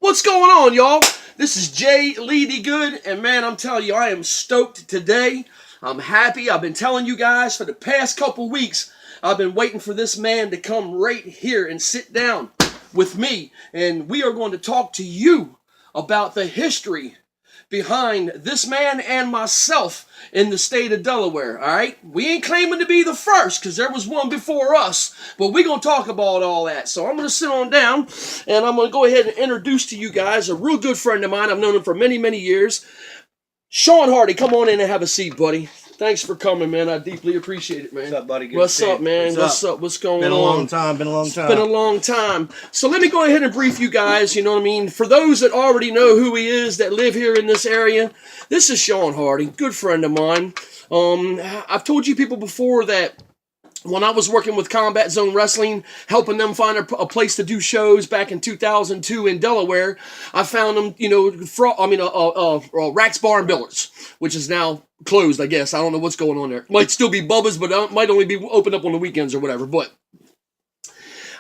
What's going on, y'all? This is Jay Lee degood, and man, I'm telling you, I am stoked today. I'm happy. I've been telling you guys for the past couple weeks, I've been waiting for this man to come right here and sit down with me, and we are going to talk to you about the history behind this man and myself in the state of Delaware, all right? We ain't claiming to be the first because there was one before us, but we're going to talk about all that. So I'm going to sit on down and I'm going to go ahead and introduce to you guys a real good friend of mine. I've known him for many, many years. Shawn Hardy, come on in and have a seat, buddy. Thanks for coming, man. I deeply appreciate it, man. What's up, buddy? Good What's to see up, you. man? What's up? What's going on? Been a long time. It's been a long time. So let me go ahead and brief you guys, you know what I mean? For those that already know who he is, that live here in this area, this is Shawn Hardy, good friend of mine. I've told you people before that when I was working with Combat Zone Wrestling, helping them find a place to do shows back in 2002 in Delaware, I found them, you know, Rack's Bar and Billards, which is now closed, I guess. I don't know what's going on there. Might still be Bubba's, but it might only be open up on the weekends or whatever. But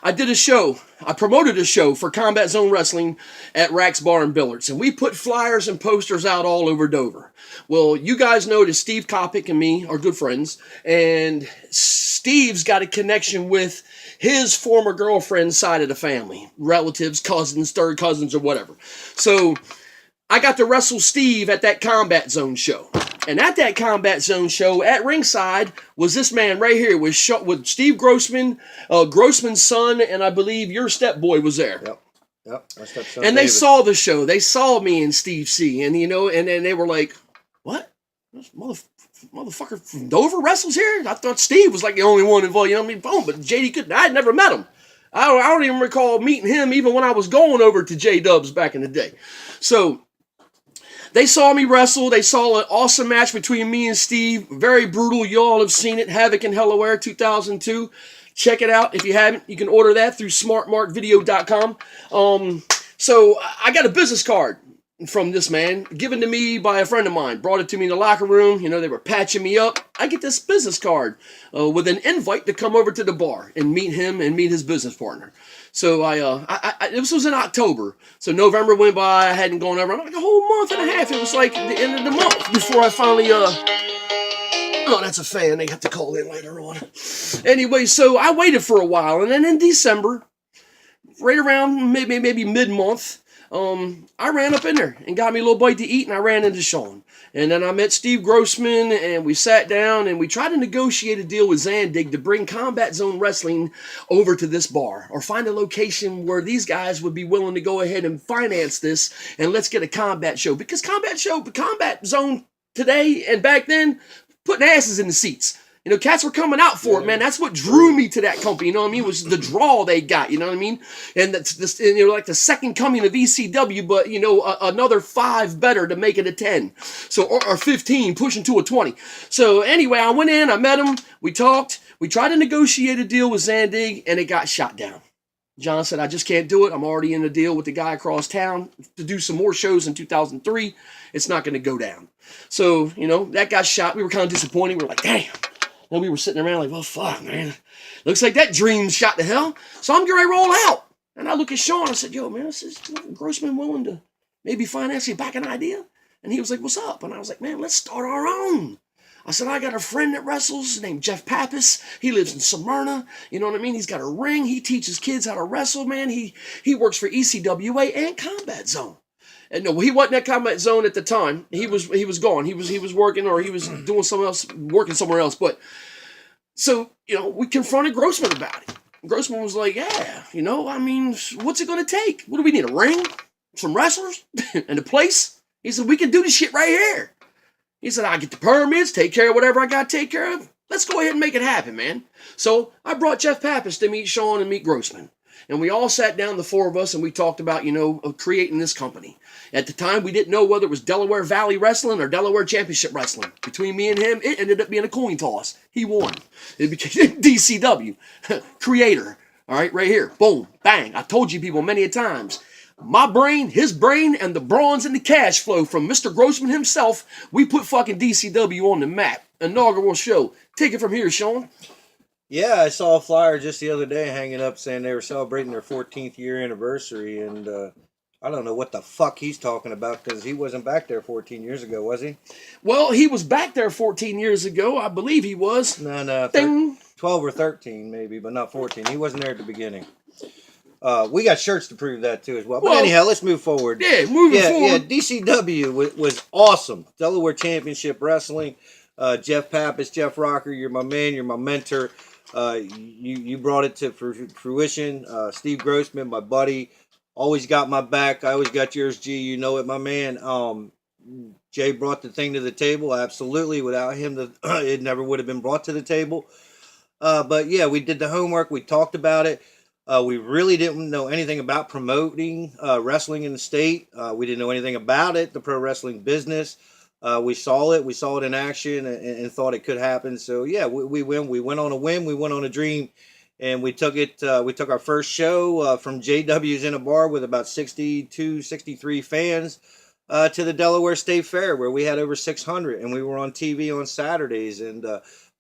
I did a show. I promoted a show for Combat Zone Wrestling at Rack's Bar and Billards, and we put flyers and posters out all over Dover. Well, you guys know that Steve Kopic and me are good friends, and Steve's got a connection with his former girlfriend's side of the family, relatives, cousins, third cousins, or whatever. So I got to wrestle Steve at that Combat Zone show. And at that Combat Zone show, at ringside, was this man right here with Steve Grossman, Grossman's son, and I believe your stepboy was there. Yep. My stepson. And they saw the show. They saw me and Steve C. And, you know, and then they were like, what? This motherfucker from Dover wrestles here? I thought Steve was like the only one involved. You know what I mean? Boom. But JD couldn't. I had never met him. I don't even recall meeting him even when I was going over to J-Dubs back in the day. So they saw me wrestle. They saw an awesome match between me and Steve. Very brutal. You all have seen it. Havoc in Delaware 2002. Check it out. If you haven't, you can order that through smartmarkvideo.com. So I got a business card from this man given to me by a friend of mine. Brought it to me in the locker room. You know, they were patching me up. I get this business card with an invite to come over to the bar and meet him and meet his business partner. So this was in October. So November went by. I hadn't gone over. I'm like a whole month and a half. It was like the end of the month before I finally oh, that's a fan. They have to call in later on. Anyway, so I waited for a while, and then in December, right around maybe mid-month, I ran up in there and got me a little bite to eat, and I ran into Shawn. And then I met Steve Grossman, and we sat down, and we tried to negotiate a deal with Zandig to bring Combat Zone Wrestling over to this bar, or find a location where these guys would be willing to go ahead and finance this, and let's get a combat show. Because Combat Zone today and back then, putting asses in the seats. You know, cats were coming out for it, man. That's what drew me to that company, you know what I mean? Was the draw they got, you know what I mean? And that's this, you know, like the second coming of ECW, but, you know, another 5 better to make it a 10. So, or 15, pushing to a 20. So, anyway, I went in, I met him, we talked, we tried to negotiate a deal with Zandig, and it got shot down. John said, I just can't do it. I'm already in a deal with the guy across town to do some more shows in 2003. It's not going to go down. So, you know, that got shot. We were kind of disappointed. We were like, damn. And we were sitting around like, well, fuck, man. Looks like that dream shot to hell. So I'm going to roll out. And I look at Shawn. I said, yo, man, is Grossman willing to maybe finance you back an idea? And he was like, what's up? And I was like, man, let's start our own. I said, I got a friend that wrestles named Jeff Pappas. He lives in Smyrna. You know what I mean? He's got a ring. He teaches kids how to wrestle, man. He works for ECWA and Combat Zone. And no, he wasn't at Combat Zone at the time. He was gone. He was working, or he was doing something else, working somewhere else. But so, you know, we confronted Grossman about it. Grossman was like, yeah, you know, I mean, what's it going to take? What do we need, a ring? Some wrestlers? And a place? He said, we can do this shit right here. He said, I get the permits, take care of whatever I got to take care of. Let's go ahead and make it happen, man. So I brought Jeff Pappas to meet Shawn and meet Grossman. And we all sat down, the 4 of us, and we talked about, you know, creating this company. At the time, we didn't know whether it was Delaware Valley Wrestling or Delaware Championship Wrestling. Between me and him, it ended up being a coin toss. He won. It became DCW. Creator. All right, right here. Boom. Bang. I told you people many a times. My brain, his brain, and the bronze and the cash flow from Mr. Grossman himself, we put fucking DCW on the map. Inaugural show. Take it from here, Shawn. Yeah, I saw a flyer just the other day hanging up saying they were celebrating their 14th year anniversary, and I don't know what the fuck he's talking about because he wasn't back there 14 years ago, was he? Well, he was back there 14 years ago. I believe he was. No, Ding. 12 or 13 maybe, but not 14. He wasn't there at the beginning. We got shirts to prove that too as well. But anyhow, let's move forward. Yeah, moving forward. Yeah, DCW was awesome. Delaware Championship Wrestling. Jeff Pappas, Jeff Rocker, you're my man, you're my mentor. You brought it to fruition. Steve Grossman, my buddy, always got my back. I always got yours, G. You know it, my man. Jay brought the thing to the table. Absolutely. Without him, it never would have been brought to the table. But yeah, we did the homework. We talked about it. We really didn't know anything about promoting wrestling in the state. We didn't know anything about it, the pro wrestling business. We saw it in action, and thought it could happen. So yeah, we went on a whim, we went on a dream, and we took it. We took our first show from JW's in a bar with about 62, 63 fans to the Delaware State Fair, where we had over 600, and we were on TV on Saturdays, and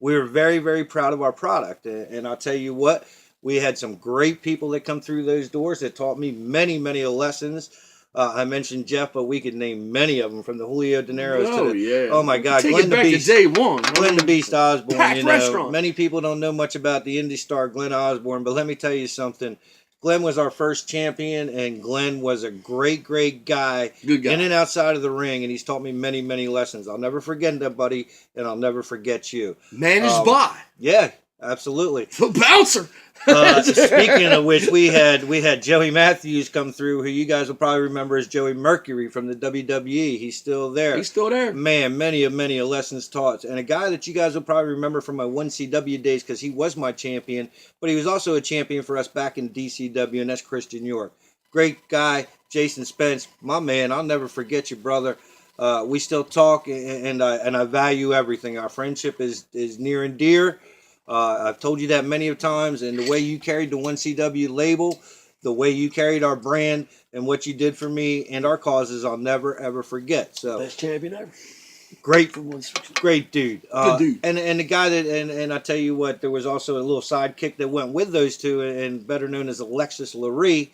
we were very, very proud of our product. And I'll tell you what, we had some great people that come through those doors that taught me many, many lessons. I mentioned Jeff, but we could name many of them, from the Julio De Niro's to the, oh my God, Take Glenn it the back Beast, to day one. Glenn the Beast Osborne. Packed restaurant. Many people don't know much about the indie star Glenn Osborne, but let me tell you something. Glenn was our first champion, and Glenn was a great, great guy, Good guy, in and outside of the ring, and he's taught me many, many lessons. I'll never forget that, buddy, and I'll never forget you. Man is by. Yeah, absolutely. The bouncer. Speaking of which, we had Joey Matthews come through, who you guys will probably remember as Joey Mercury from the WWE. He's still there. He's still there. Man, many lessons taught. And a guy that you guys will probably remember from my 1CW days, because he was my champion, but he was also a champion for us back in DCW, and that's Christian York. Great guy, Jason Spence, my man. I'll never forget you, brother. We still talk, and I value everything. Our friendship is near and dear. I've told you that many of times, and the way you carried the 1CW label, the way you carried our brand, and what you did for me and our causes, I'll never ever forget. So best champion ever. Great dude. Good dude. And the guy that, and I tell you what, there was also a little sidekick that went with those two, and better known as Alexis Laree.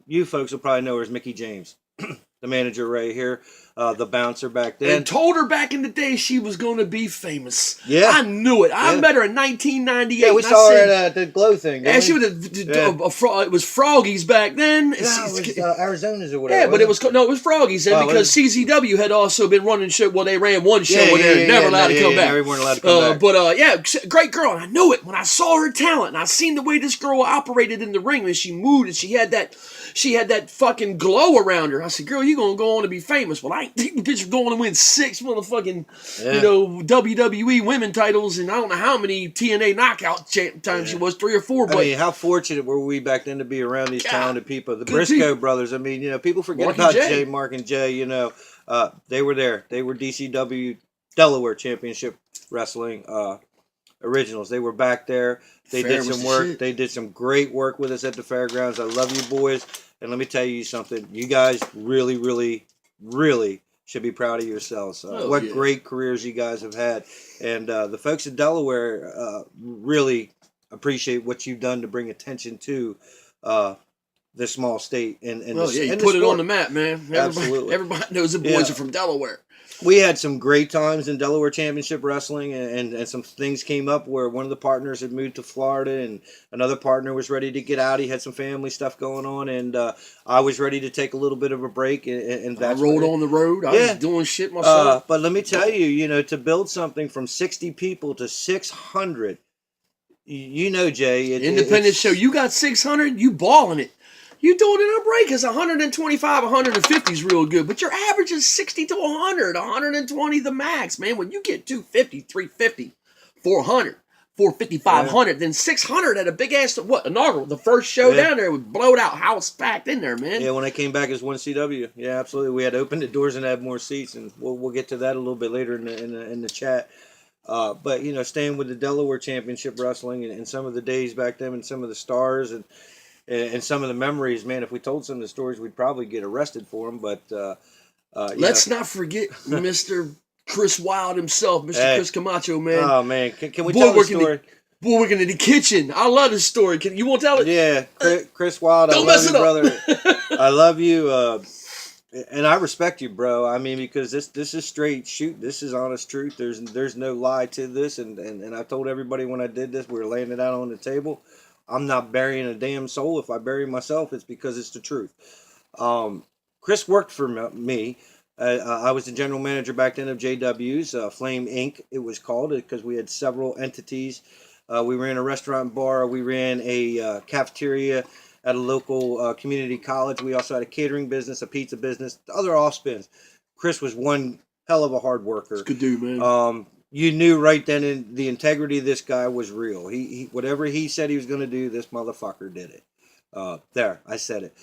You folks will probably know her as Mickey James, the manager right here. The bouncer back then. And told her back in the day she was going to be famous. Yeah. I knew it. I met her in 1998. Yeah, we saw her at the Glow thing. Yeah, she was it was Froggies back then. No, it was Arizona's or whatever. Yeah, but it was Froggies then, because CZW had also been running show. Well, they ran one show and they're never allowed to come back. They weren't allowed to come back. But yeah, great girl. And I knew it when I saw her talent, and I seen the way this girl operated in the ring, and she moved, and she had that fucking glow around her. I said, girl, you gonna go on to be famous. Well, I ain't think the bitch was going to win 6 motherfucking, WWE women titles, and I don't know how many TNA knockout times she was, 3 or 4. But I mean, how fortunate were we back then to be around these talented people? The Briscoe brothers. I mean, people forget about Jay, Mark, and Jay. They were there. They were DCW Delaware Championship Wrestling originals. They were back there. They did some work. They did some great work with us at the fairgrounds. I love you boys. And let me tell you something. You guys really, really, really should be proud of yourselves. Great careers you guys have had. And the folks in Delaware really appreciate what you've done to bring attention to this small state. And you put it on the map, man. Absolutely. Everybody knows the boys are from Delaware. We had some great times in Delaware Championship Wrestling, and some things came up where one of the partners had moved to Florida, and another partner was ready to get out. He had some family stuff going on, and I was ready to take a little bit of a break. And that's I rolled on the road. I was doing shit myself. But let me tell you, to build something from 60 people to 600, Jay. Independent show. You got 600, you balling it. You doing it in a break, because 125, 150 is real good, but your average is 60 to 100, 120 the max, man. When you get 250, 350, 400, 450, 500, then 600 at a big ass, inaugural, the first show down there, with blowed out house packed in there, man. Yeah, when I came back as 1CW, yeah, absolutely. We had to open the doors and add more seats, and we'll get to that a little bit later in the chat. But staying with the Delaware Championship Wrestling and some of the days back then, and some of the stars and some of the memories, man, if we told some of the stories, we'd probably get arrested for them. But let's not forget Mr. Chris Wilde himself, Mr. Chris Camacho, man. Oh, man. Can we tell the story? Boy working in the kitchen. I love this story. You want to tell it? Yeah, Chris Wilde, Don't I love mess you, it up. brother. I love you, and I respect you, bro. I mean, because this is straight shoot. This is honest truth. There's no lie to this, and I told everybody when I did this, we were laying it out on the table. I'm not burying a damn soul. If I bury myself, it's because it's the truth. Chris worked for me. I was the general manager back then of JW's, Flame Inc. It was called, because we had several entities. We ran a restaurant bar. We ran a cafeteria at a local community college. We also had a catering business, a pizza business, other offspins. Chris was one hell of a hard worker. It's a good dude, man. You knew right then the integrity of this guy was real. He whatever he said he was going to do, this motherfucker did it. There, I said it.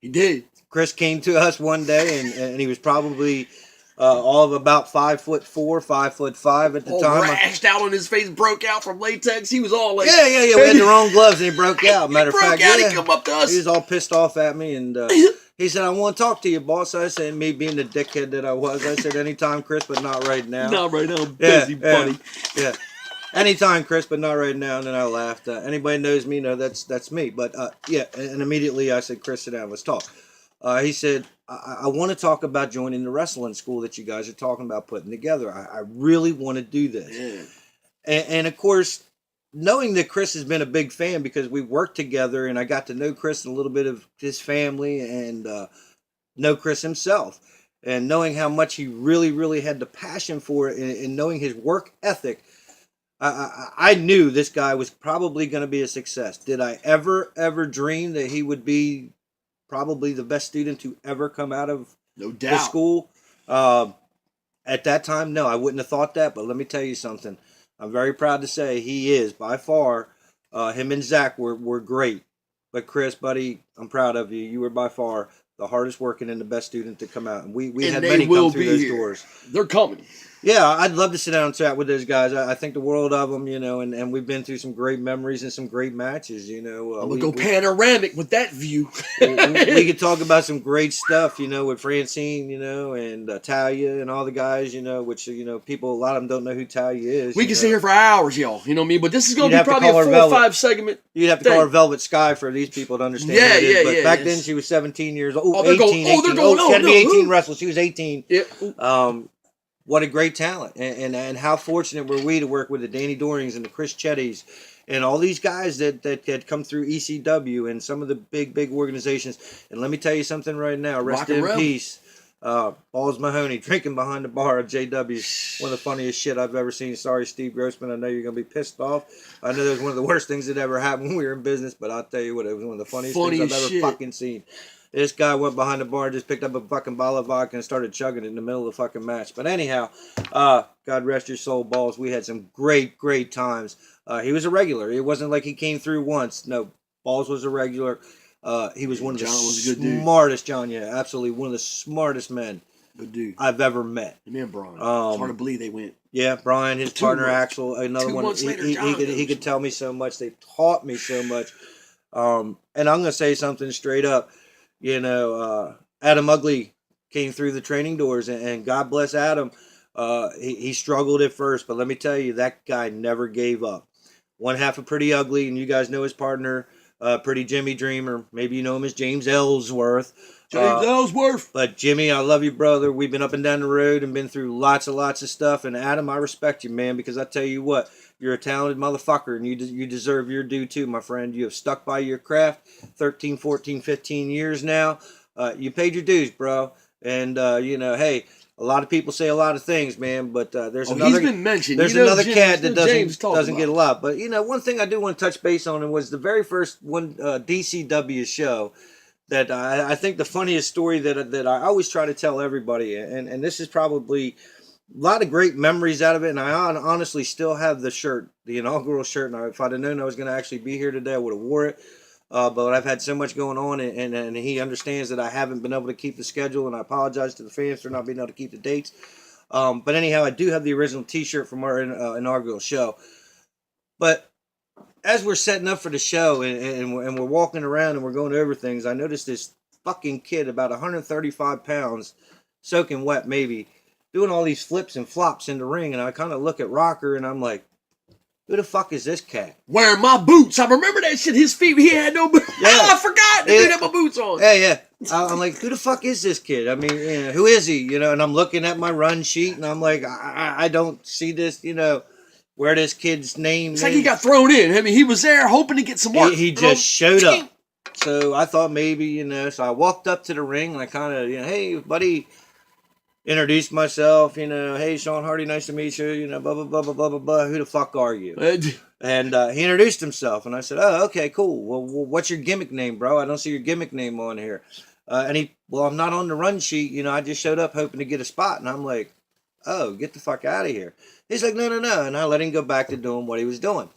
He did. Chris came to us one day, and he was probably all of about 5'4", 5'5" at the time. Rashed out on his face, broke out from latex. He was all like, yeah. We had the wrong gloves, and he broke out. Matter of fact, He come up to us. He was all pissed off at me, and he said, "I want to talk to you, boss." I said, me being the dickhead that I was, I said, "Anytime, Chris, but not right now." Not right now, I'm busy, buddy. Yeah. Anytime, Chris, but not right now. And then I laughed. Anybody knows me, know that's me. But yeah, and immediately I said, "Chris, sit down, let's talk." He said, I want to talk about joining the wrestling school that you guys are talking about putting together. I really want to do this. Yeah. And of course, knowing that Chris has been a big fan because we worked together, and I got to know Chris and a little bit of his family, and know Chris himself. And knowing how much he really, really had the passion for it, and knowing his work ethic, I knew this guy was probably going to be a success. Did I ever dream that he would be probably the best student to ever come out of the school? At that time, no, I wouldn't have thought that. But let me tell you something. I'm very proud to say he is, by far, him and Zach were great. But Chris, buddy, I'm proud of you. You were by far the hardest working and the best student to come out. And we had many come through those doors. They're coming. Yeah, I'd love to sit down and chat with those guys. I think the world of them, and we've been through some great memories and some great matches, I'm going to go panoramic with that view. we could talk about some great stuff, with Francine, and Talia and all the guys, which, people, a lot of them don't know who Talia is. We can sit here for hours, y'all. You know what I mean? But this is going to be probably a 4 or 5 segment. You'd have to call her Velvet Sky for these people to understand. But back then she was 17 years old. 18. She had to be 18 wrestlers. She was 18. Yeah. What a great talent, and how fortunate were we to work with the Danny Dorings and the Chris Chettys and all these guys that had come through ECW and some of the big organizations. And let me tell you something right now, rest in peace, Balls Mahoney drinking behind the bar at JW's, one of the funniest shit I've ever seen. Sorry, Steve Grossman, I know you're going to be pissed off. I know that was one of the worst things that ever happened when we were in business, but I'll tell you what, it was one of the funniest things I've ever fucking seen. This guy went behind the bar and just picked up a fucking bottle of vodka and started chugging it in the middle of the fucking match. But anyhow, God rest your soul, Balls. We had some great times. He was a regular. It wasn't like he came through once. No, Balls was a regular. He was one of the smartest, John, absolutely one of the smartest men good dude I've ever met. Him and Brian. It's hard to believe they went. Yeah, Brian, his partner Axel, another one. He could tell me so much. They taught me so much. And I'm going to say something straight up. Adam Ugly came through the training doors, and God bless Adam. He struggled at first, but let me tell you, that guy never gave up. One half of Pretty Ugly, and you guys know his partner, Pretty Jimmy Dreamer. Maybe you know him as James Ellsworth. Ellsworth. But Jimmy, I love you, brother. We've been up and down the road and been through lots of stuff. And Adam, I respect you, man, because I tell you what, you're a talented motherfucker, and you deserve your due too, my friend. You have stuck by your craft 13, 14, 15 years now. You paid your dues, bro. And, hey, a lot of people say a lot of things, man, but there's another he's been mentioned. There's another cat that doesn't get a lot. But, one thing I do want to touch base on was the very first one DCW show that I think the funniest story that I always try to tell everybody, and this is probably a lot of great memories out of it, and I honestly still have the shirt, the inaugural shirt, and if I'd have known I was going to actually be here today, I would have wore it, but I've had so much going on, and he understands that I haven't been able to keep the schedule, and I apologize to the fans for not being able to keep the dates, but anyhow, I do have the original t-shirt from our inaugural show, but as we're setting up for the show, and we're walking around, and we're going over things, I noticed this fucking kid, about 135 pounds, soaking wet maybe, doing all these flips and flops in the ring, and I kind of look at Rocker, and I'm like, who the fuck is this cat? Wearing my boots. I remember that shit. His feet, he had no boots. Yeah. Oh, I forgot. The dude had my boots on. Yeah. I'm like, who the fuck is this kid? I mean, who is he? And I'm looking at my run sheet, and I'm like, I don't see this, where this kid's name It's is. like he got thrown in. I mean, he was there hoping to get some work. He just showed up. So I thought maybe, so I walked up to the ring, and I kind of, hey, buddy, introduced myself, hey, Shawn Hardy, nice to meet you, blah, blah, blah, blah, blah, blah, blah. Who the fuck are you? And he introduced himself, and I said, oh, okay, cool. Well, what's your gimmick name, bro? I don't see your gimmick name on here. I'm not on the run sheet. I just showed up hoping to get a spot. And I'm like, oh, get the fuck out of here. He's like, no. And I let him go back to doing what he was doing.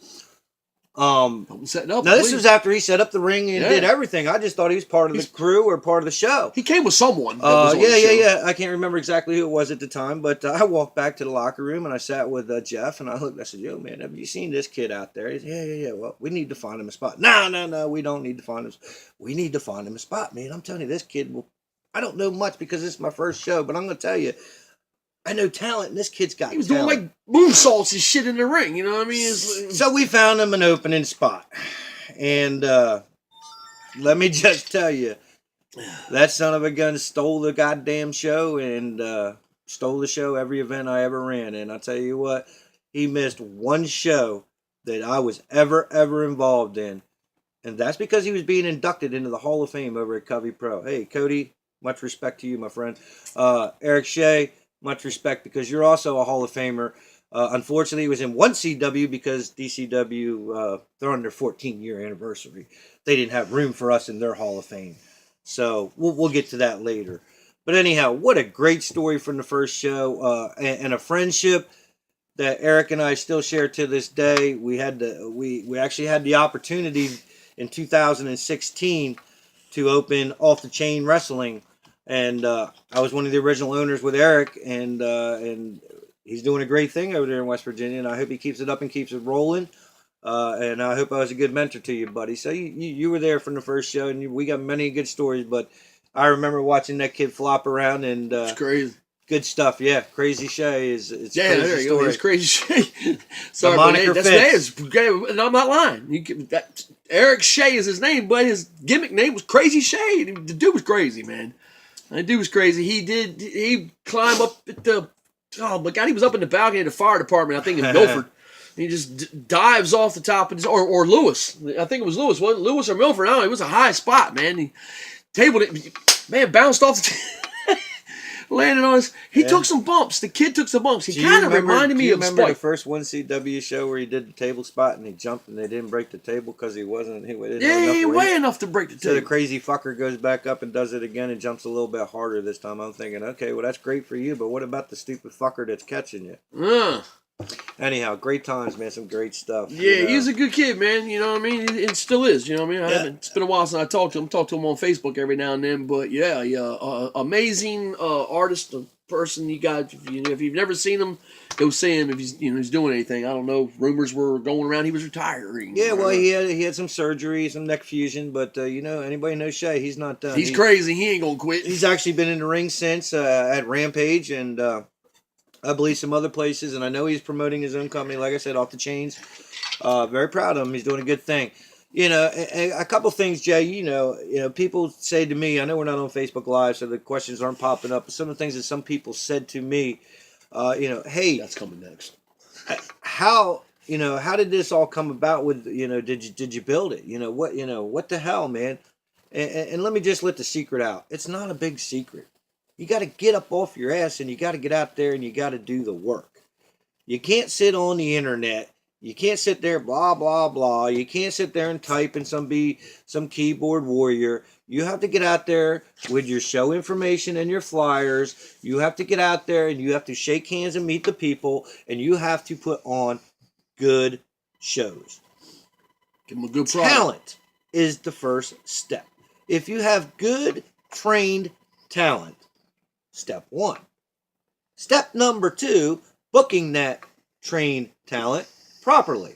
Setting up. Now, this was after he set up the ring and did everything. I just thought he was part of the crew or part of the show. He came with someone. Yeah. I can't remember exactly who it was at the time, but I walked back to the locker room and I sat with Jeff and I looked. I said, "Yo, man, have you seen this kid out there?" He said, "Yeah. Well, we need to find him a spot." No. We don't need to find him. We need to find him a spot, man. I'm telling you, this kid will. I don't know much because this is my first show, but I'm going to tell you, I know talent, and this kid's got talent. He was doing like moonsaults and shit in the ring, you know what I mean? So we found him an opening spot. And let me just tell you, that son of a gun stole the goddamn show and stole the show every event I ever ran. And I'll tell you what, he missed one show that I was ever involved in. And that's because he was being inducted into the Hall of Fame over at Covey Pro. Hey, Cody, much respect to you, my friend. Eric Shea, much respect because you're also a Hall of Famer. Unfortunately, he was in one CW because DCW, they're on their 14-year anniversary. They didn't have room for us in their Hall of Fame. So we'll get to that later. But anyhow, what a great story from the first show and a friendship that Eric and I still share to this day. We actually had the opportunity in 2016 to open Off the Chain Wrestling. And I was one of the original owners with Eric, and he's doing a great thing over there in West Virginia, and I hope he keeps it up and keeps it rolling. And I hope I was a good mentor to you, buddy. So you were there from the first show, and we got many good stories, but I remember watching that kid flop around, and it's crazy. Good stuff, yeah. Crazy Shay is it's crazy there you go. It's Crazy Shay. Sorry, but that's and I'm not lying. Eric Shea is his name, but his gimmick name was Crazy Shay. The dude was crazy, man. That dude was crazy. He climbed up at oh my God, he was up in the balcony of the fire department, I think in Milford. He just dives off the top of his, or Lewis. I think it was Lewis, wasn't it? Lewis or Milford. I don't know. It was a high spot, man. He tabled it, man, bounced off the landed on his. He took some bumps. The kid took some bumps. He kind of reminded me of Spike. Remember the first 1CW show where he did the table spot and he jumped and they didn't break the table because he didn't weigh enough to break the table. So the crazy fucker goes back up and does it again and jumps a little bit harder this time. I'm thinking, okay, well that's great for you, but what about the stupid fucker that's catching you? Anyhow, great times, man. Some great stuff. Yeah, he's a good kid, man. You know what I mean? It still is. You know what I mean? It's been a while since I talked to him. Talk to him on Facebook every now and then. But yeah, amazing artist, person. You got. If you've never seen him, go see him. If he's doing anything, I don't know. Rumors were going around he was retiring. Yeah, well, he had some surgery, some neck fusion, but anybody knows Shay, he's not done. He's crazy. He ain't gonna quit. He's actually been in the ring since at Rampage and. I believe some other places, and I know he's promoting his own company, like I said, Off the Chains. Very proud of him. He's doing a good thing. A couple things, Jay, people say to me, I know we're not on Facebook Live, so the questions aren't popping up, but some of the things that some people said to me, hey. That's coming next. How did this all come about with, did you build it? What the hell, man? And let me just let the secret out. It's not a big secret. You got to get up off your ass and you got to get out there and you got to do the work. You can't sit on the internet. You can't sit there blah, blah, blah. You can't sit there and type and be some keyboard warrior. You have to get out there with your show information and your flyers. You have to get out there and you have to shake hands and meet the people. And you have to put on good shows. Give them a good product. Talent is the first step. If you have good, trained talent, Step 1. Step number 2, booking that trained talent properly.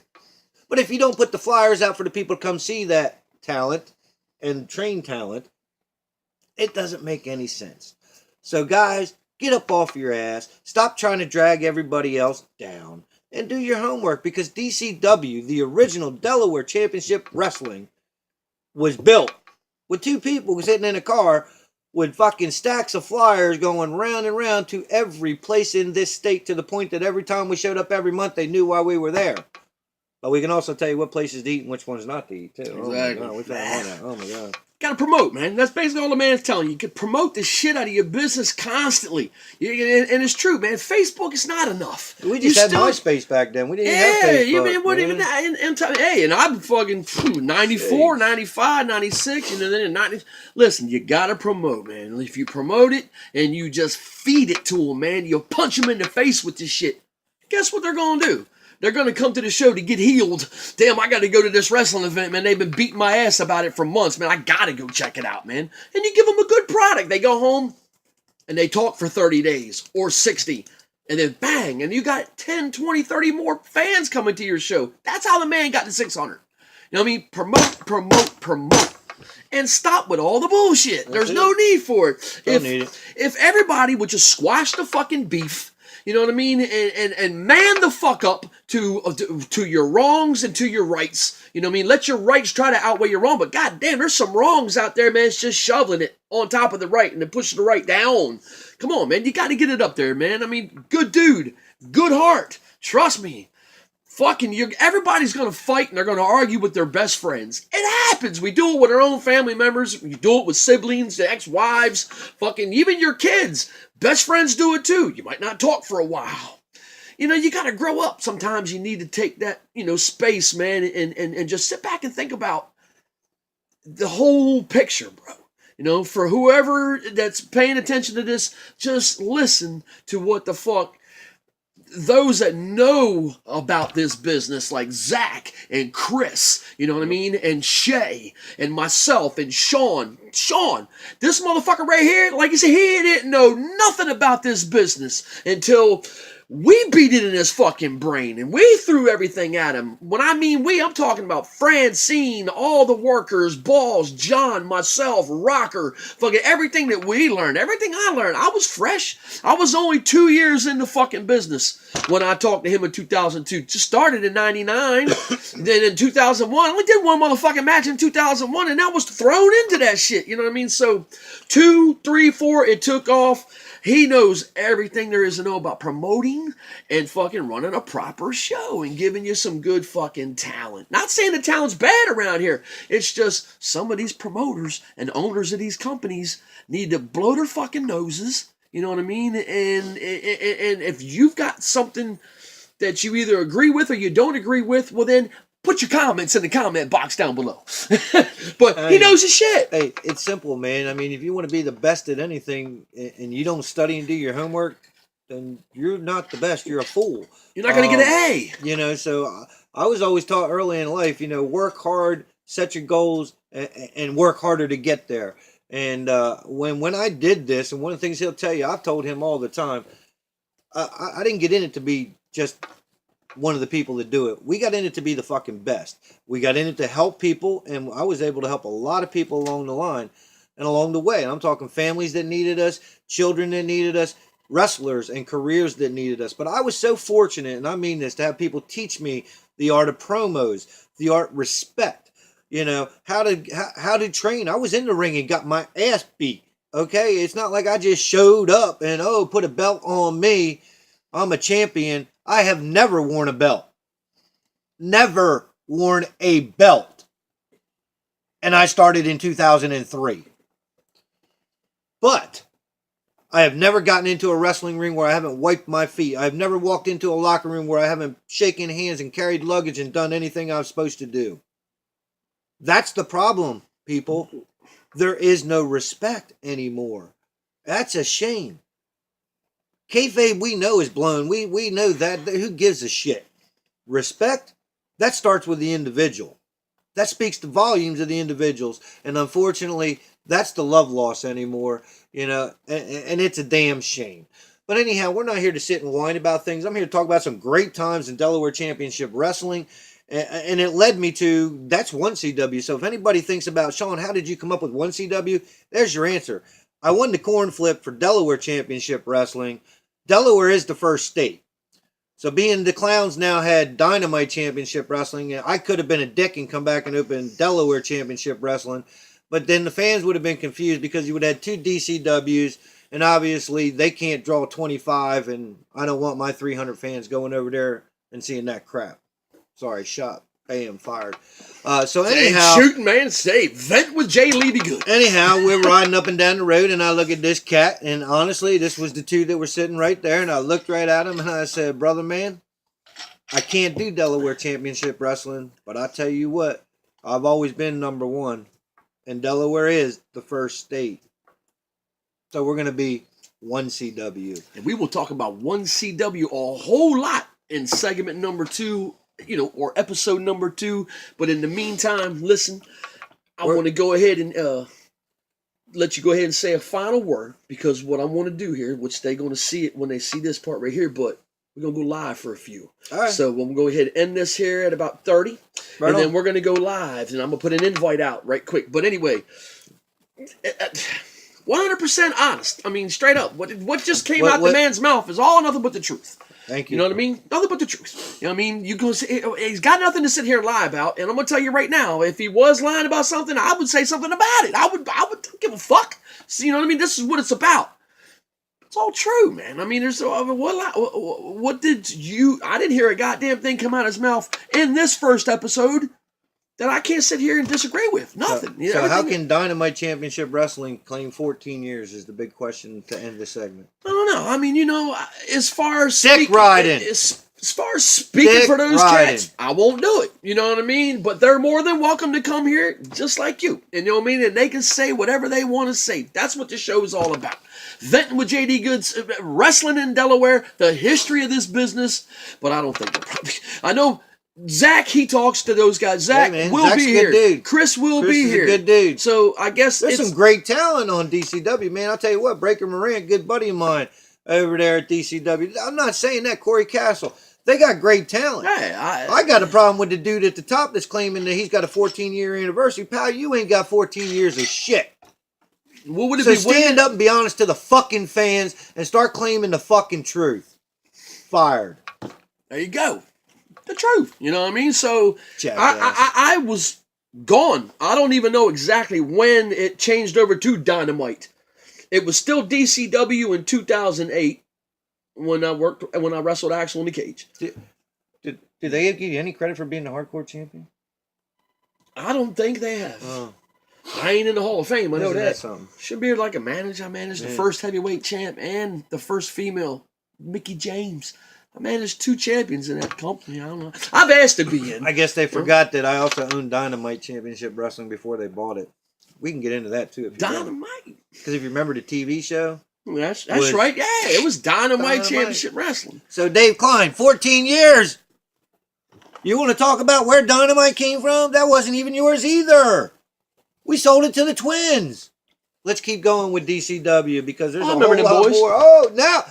But if you don't put the flyers out for the people to come see that talent and trained talent, it doesn't make any sense. So guys, get up off your ass. Stop trying to drag everybody else down. And do your homework because DCW, the original Delaware Championship Wrestling, was built with two people sitting in a car with fucking stacks of flyers going round and round to every place in this state, to the point that every time we showed up every month, they knew why we were there. But we can also tell you what places to eat and which ones not to eat, too. Exactly. Oh, my God. We found all that. Oh, my God. Gotta promote, man. That's basically all the man's telling you. You can promote the shit out of your business constantly. And it's true, man. Facebook is not enough. We just had MySpace back then. We didn't have Facebook. You mean, what even hey, and I'm fucking 94, 95, 96, and then in 90. Listen, you gotta promote, man. If you promote it and you just feed it to them, man, you'll punch them in the face with this shit. Guess what they're gonna do? They're going to come to the show to get healed. Damn, I got to go to this wrestling event, man. They've been beating my ass about it for months, man. I got to go check it out, man. And you give them a good product. They go home and they talk for 30 days or 60. And then bang, and you got 10, 20, 30 more fans coming to your show. That's how the man got to 600. You know what I mean? Promote. And stop with all the bullshit. There's no need for it. If everybody would just squash the fucking beef, you know what I mean? And man the fuck up to your wrongs and to your rights. You know what I mean? Let your rights try to outweigh your wrong. But goddamn, there's some wrongs out there, man. It's just shoveling it on top of the right and then pushing the right down. Come on, man. You got to get it up there, man. I mean, good dude. Good heart. Trust me. Everybody's going to fight and they're going to argue with their best friends. It happens. We do it with our own family members. We do it with siblings, ex-wives, fucking even your kids. Best friends do it too. You might not talk for a while. You know, you got to grow up. Sometimes you need to take that, space, man, and just sit back and think about the whole picture, bro. You know, for whoever that's paying attention to this, just listen to what the fuck those that know about this business, like Zach and Chris, you know what I mean, and Shay and myself and Shawn, this motherfucker right here, like you said, he didn't know nothing about this business until we beat it in his fucking brain and we threw everything at him. When I mean we, I'm talking about Francine, all the workers, Balls, John, myself, Rocker, fucking everything that we learned, everything I learned. I was fresh. I was only 2 years in the fucking business when I talked to him in 2002. Just started in 99. Then in 2001, I only did one motherfucking match in 2001 and I was thrown into that shit. You know what I mean? So 2, 3, 4, it took off. He knows everything there is to know about promoting and fucking running a proper show and giving you some good fucking talent. Not saying the talent's bad around here. It's just some of these promoters and owners of these companies need to blow their fucking noses. You know what I mean? And if you've got something that you either agree with or you don't agree with, well then put your comments in the comment box down below. But he knows his shit. Hey, it's simple, man. I mean, if you want to be the best at anything and you don't study and do your homework, then you're not the best. You're a fool. You're not going to get an A. You know, so I was always taught early in life, work hard, set your goals, and work harder to get there. And when I did this, and one of the things he'll tell you, I've told him all the time, I didn't get in it to be just one of the people that do it. We got in it to be the fucking best. We got in it to help people, and I was able to help a lot of people along the line and along the way. And I'm talking families that needed us, children that needed us, wrestlers and careers that needed us. But I was so fortunate, and I mean this, to have people teach me the art of promos, the art of respect, how to train. I was in the ring and got my ass beat. Okay, it's not like I just showed up and put a belt on me. I'm a champion. I have never worn a belt. Never worn a belt. And I started in 2003. But I have never gotten into a wrestling ring where I haven't wiped my feet. I've never walked into a locker room where I haven't shaken hands and carried luggage and done anything I was supposed to do. That's the problem, people. There is no respect anymore. That's a shame. Kayfabe, we know, is blown. We know that. Who gives a shit? Respect? That starts with the individual. That speaks to volumes of the individuals. And unfortunately, that's the love loss anymore. And it's a damn shame. But anyhow, we're not here to sit and whine about things. I'm here to talk about some great times in Delaware Championship Wrestling. And it led me to, that's 1CW. So if anybody thinks about, Shawn, how did you come up with 1CW? There's your answer. I won the corn flip for Delaware Championship Wrestling. Delaware is the first state. So being the Clowns now had Dynamite Championship Wrestling, I could have been a dick and come back and open Delaware Championship Wrestling. But then the fans would have been confused because you would have had 2 DCWs, and obviously they can't draw 25, and I don't want my 300 fans going over there and seeing that crap. Sorry, shot. Bam, fired. So anyhow, shooting, man, stay. Vent with Jay Lee Good. Anyhow, we're riding up and down the road, and I look at this cat, and honestly, this was the 2 that were sitting right there, and I looked right at him, and I said, brother, man, I can't do Delaware Championship Wrestling, but I tell you what, I've always been number 1, and Delaware is the first state. So we're going to be 1CW. And we will talk about 1CW a whole lot in segment number 2, or episode number 2. But in the meantime, listen, I want to go ahead and let you go ahead and say a final word, because what I want to do here, which they're going to see it when they see this part right here, but we're going to go live for a few. All right. So we'll go ahead and end this here at about 30. Right and on. then we're going to go live, and I'm going to put an invite out right quick. But anyway, 100% honest. I mean, straight up. What just came out the man's mouth is all nothing but the truth. Thank you. You know what I mean? Nothing but the truth. You know what I mean? You go say, he's got nothing to sit here and lie about. And I'm going to tell you right now, if he was lying about something, I would say something about it. I would give a fuck. So, you know what I mean? This is what it's about. It's all true, man. I mean, what did you... I didn't hear a goddamn thing come out of his mouth in this first episode that I can't sit here and disagree with. Nothing. So how can Dynamite Championship Wrestling claim 14 years is the big question to end the segment. I don't know. I mean, as far as Dick riding. As far as speaking for those cats, I won't do it. You know what I mean? But they're more than welcome to come here, just like you. And you know what I mean? And they can say whatever they want to say. That's what the show is all about. Venting with JD Goods, wrestling in Delaware, the history of this business. But I don't think they're probably... I know Zach, he talks to those guys. Zach will Zach's be here. Dude. Chris will be here. Is a good dude. So I guess there's some great talent on DCW, man. I'll tell you what, Breaker Moran, good buddy of mine over there at DCW. I'm not saying that, Corey Castle. They got great talent. Hey, I got a problem with the dude at the top that's claiming that he's got a 14-year anniversary. Pal, you ain't got 14 years of shit. What would it so be? Stand up and be honest to the fucking fans and start claiming the fucking truth. Fired. There you go. The truth. You know what I mean? So I was gone. I don't even know exactly when it changed over to Dynamite. It was still DCW in 2008 when I wrestled Axel in the cage. Did they give you any credit for being the hardcore champion? I don't think they have. Oh. I ain't in the Hall of Fame. I know that. Something? Should be like a manager. I managed the first heavyweight champ and the first female, Mickey James. I managed 2 champions in that company. I don't know. I've asked to be in. I guess they forgot that I also owned Dynamite Championship Wrestling before they bought it. We can get into that too. If you Dynamite? Because if you remember the TV show. That's right. Yeah, it was Dynamite Championship Wrestling. So Dave Klein, 14 years. You want to talk about where Dynamite came from? That wasn't even yours either. We sold it to the twins. Let's keep going with DCW because there's a whole lot more. Oh, now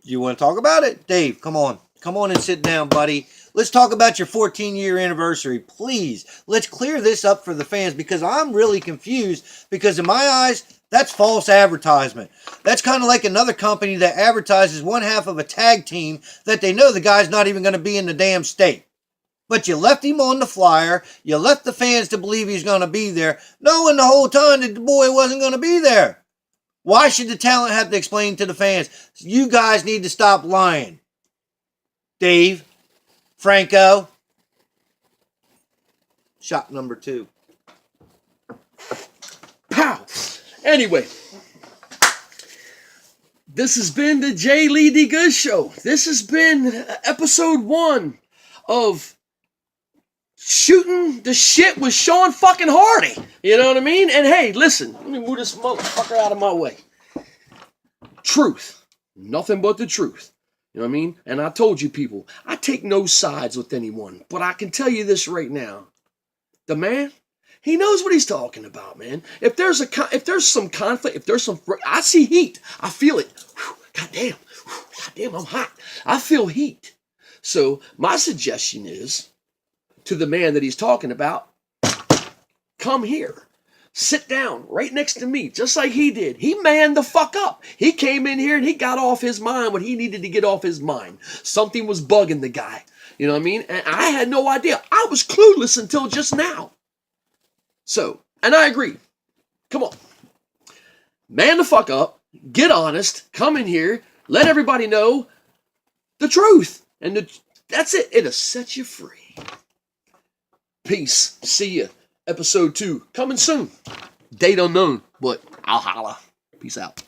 you want to talk about it? Dave, come on. Come on and sit down, buddy. Let's talk about your 14-year anniversary, please. Let's clear this up for the fans because I'm really confused because in my eyes, that's false advertisement. That's kind of like another company that advertises one half of a tag team that they know the guy's not even going to be in the damn state. But you left him on the flyer. You left the fans to believe he's going to be there, knowing the whole time that the boy wasn't going to be there. Why should the talent have to explain to the fans? You guys need to stop lying. Dave, Franco, shot number 2. Pow! Anyway, this has been the J. Lee D. Good Show. This has been episode 1 of Shooting the Shit with Shawn fucking Hardy. You know what I mean? And hey, listen, let me move this motherfucker out of my way. Truth. Nothing but the truth. You know what I mean? And I told you people, I take no sides with anyone. But I can tell you this right now. The man, he knows what he's talking about, man. If there's some conflict, I see heat. I feel it. Goddamn. Goddamn, I'm hot. I feel heat. So my suggestion is to the man that he's talking about, come here. Sit down right next to me, just like he did. He manned the fuck up. He came in here and he got off his mind what he needed to get off his mind. Something was bugging the guy. You know what I mean? And I had no idea. I was clueless until just now. So, And I agree. Come on. Man the fuck up. Get honest. Come in here. Let everybody know the truth. And that's it. It'll set you free. Peace. See ya. Episode 2 coming soon. Date unknown, but I'll holla. Peace out.